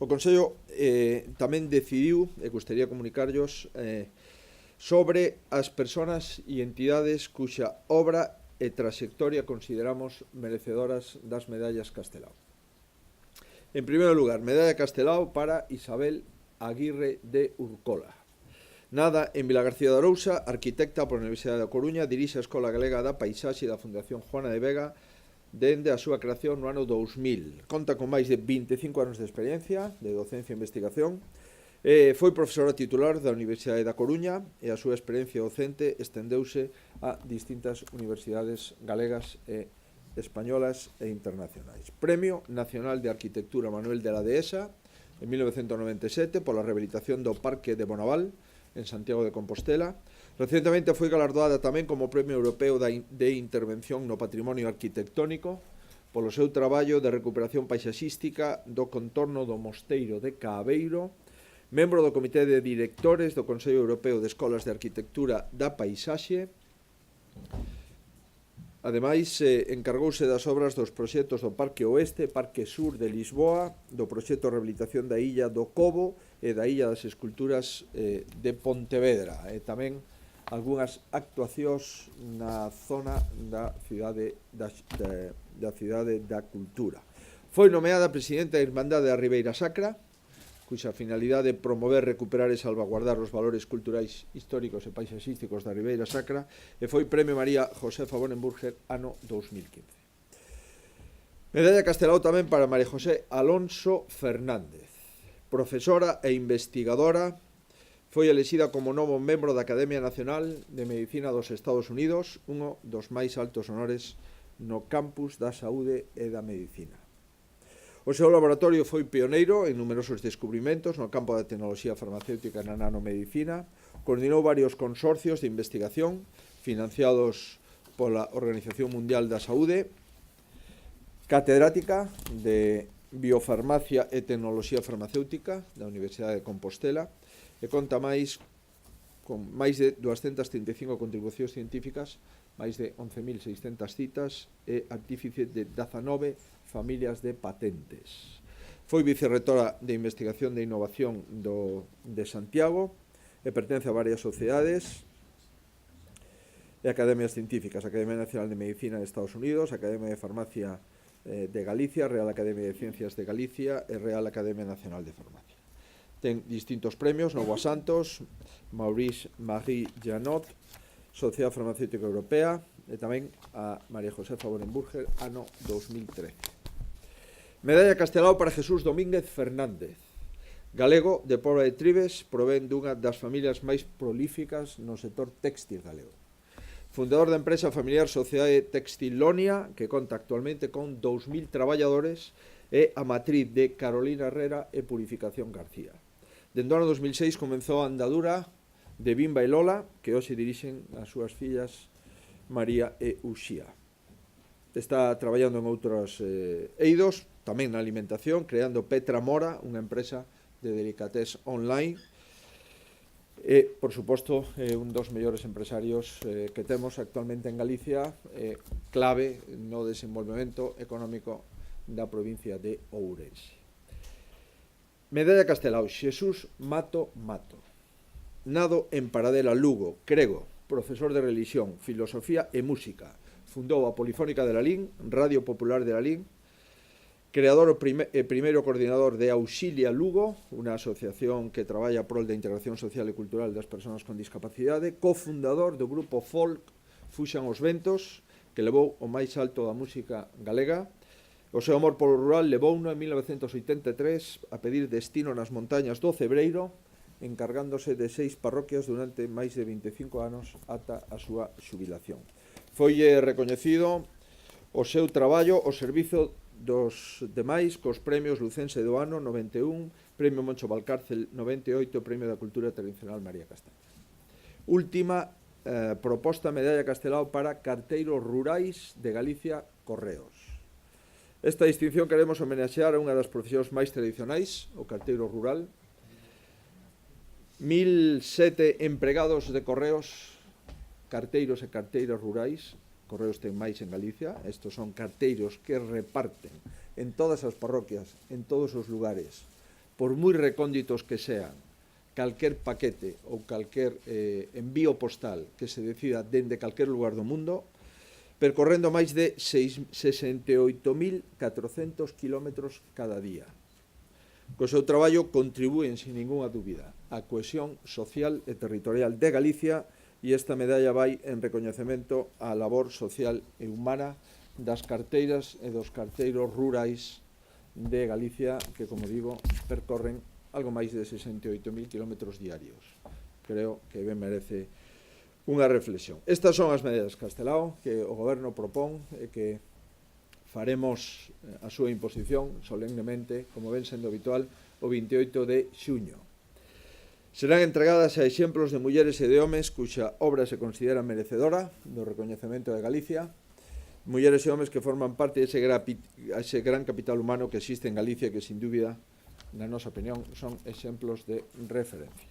O Consello tamén decidiu, e gustaría comunicarllos, sobre as persoas e entidades cuxa obra e trayectoria consideramos merecedoras das medallas Castelao. En primeiro lugar, medalla Castelao para Isabel Aguirre de Urcola. Nada en Vilagarcía de Arousa, arquitecta pola Universidade da Coruña, dirixe a Escola Galega da Paisaxe da Fundación Juana de Vega dende a súa creación no ano 2000. Conta con máis de 25 anos de experiencia de docencia e investigación. Foi profesora titular da Universidade da Coruña e a súa experiencia docente estendeuse a distintas universidades galegas e españolas e internacionais. Premio Nacional de Arquitectura Manuel de la Dehesa en 1997 pola rehabilitación do Parque de Bonaval en Santiago de Compostela. Recentemente foi galardoada tamén como Premio Europeo de Intervención no Patrimonio Arquitectónico polo seu traballo de recuperación paisaxística do contorno do Mosteiro de Caaveiro, membro do Comité de Directores do Consello Europeo de Escolas de Arquitectura da Paisaxe. Ademais, encargouse das obras dos proxectos do Parque Oeste, Parque Sur de Lisboa, do proxecto de rehabilitación da Illa do Cobo e da Illa das Esculturas de Pontevedra, e tamén algunhas actuacións na zona da cidade da Cultura. Foi nomeada presidenta da Irmandade da Ribeira Sacra, cuxa finalidade é promover, recuperar e salvaguardar os valores culturais, históricos e paisaxísticos da Ribeira Sacra, e foi Premio María Josefa Bonenburger ano 2015. Medalla Castelao tamén para María José Alonso Fernández, profesora e investigadora. Foi elexida como novo membro da Academia Nacional de Medicina dos Estados Unidos, un dos máis altos honores no campus da saúde e da medicina. O seu laboratorio foi pioneiro en numerosos descubrimentos no campo da tecnoloxía farmacéutica e na nanomedicina, coordinou varios consorcios de investigación financiados pola Organización Mundial da Saúde, catedrática de Biofarmacia e Tecnoloxía Farmacéutica da Universidade de Compostela, e conta con máis de 235 contribucións científicas, máis de 11.600 citas e artífice de 19 familias de patentes. Foi vicerrectora de Investigación e Innovación de Santiago e pertence a varias sociedades e academias científicas, Academia Nacional de Medicina de Estados Unidos, Academia de Farmacia de Galicia, Real Academia de Ciencias de Galicia e Real Academia Nacional de Farmacia. Ten distintos premios, Novo a Santos, Maurice Marie Janot, Sociedade Farmacéutica Europea, e tamén a María Josefa Bonenburger, ano 2013. Medalla Castelao para Jesús Domínguez Fernández, galego de Pobra de Tribes, provén dunha das familias máis prolíficas no sector téxtil galego. Fundador da empresa familiar Sociedade Textilonia, que conta actualmente con 2.000 traballadores, e a matriz de Carolina Herrera e Purificación García. Dende o ano 2006 comenzou a andadura de Bimba e Lola, que hoxe dirixen as súas fillas María e Uxía. Está traballando en outros eidos, tamén na alimentación, creando Petra Mora, unha empresa de delicatessen online, e, por suposto, un dos mellores empresarios que temos actualmente en Galicia, clave no desenvolvemento económico da provincia de Ourense. Medalla Castelao, Xesús Mato Mato. Nado en Paradela, Lugo, grego, profesor de religión, filosofía e música. Fundou a Polifónica de Lalín, Radio Popular de Lalín, creador e primeiro coordinador de Auxilia Lugo, unha asociación que traballa prol da integración social e cultural das persoas con discapacidade, cofundador do grupo folk Fuxan os Ventos, que levou o máis alto da música galega. O seu amor polo rural levouno en 1983 a pedir destino nas montañas do Cebreiro, encargándose de 6 parroquias durante máis de 25 anos ata a súa xubilación. Foi recoñecido o seu traballo ao servizo dos demais cos premios Lucense do ano 91, Premio Moncho Valcárcel 98 e Premio da Cultura Tradicional María Castaña. Última proposta, Medalla Castelao para Carteiros Rurais de Galicia, Correos. Esta distinción queremos homenaxear a unha das profesións máis tradicionais, o carteiro rural. 1.007 empregados de Correos, carteiros e carteiras rurais. Correos ten máis en Galicia. Estos son carteiros que reparten en todas as parroquias, en todos os lugares por moi recónditos que sean, calquer paquete ou calquer envío postal que se decida dende calquer lugar do mundo, percorrendo máis de 68.400 kilómetros cada día. Co seu traballo contribúen, sin ninguna dúbida, á cohesión social e territorial de Galicia, e esta medalla vai en recoñecemento á labor social e humana das carteiras e dos carteiros rurais de Galicia, que, como digo, percorren algo máis de 68.000 kilómetros diarios. Creo que ben merece unha reflexión. Estas son as medidas Castelao que o Goberno propón e que faremos a súa imposición solemnemente, como ven sendo habitual, o 28 de xuño. Serán entregadas a exemplos de mulleres e de homes cuxa obra se considera merecedora do recoñecemento de Galicia, mulleres e homes que forman parte dese gran capital humano que existe en Galicia, que, sin dúbida, na nosa opinión, son exemplos de referencia.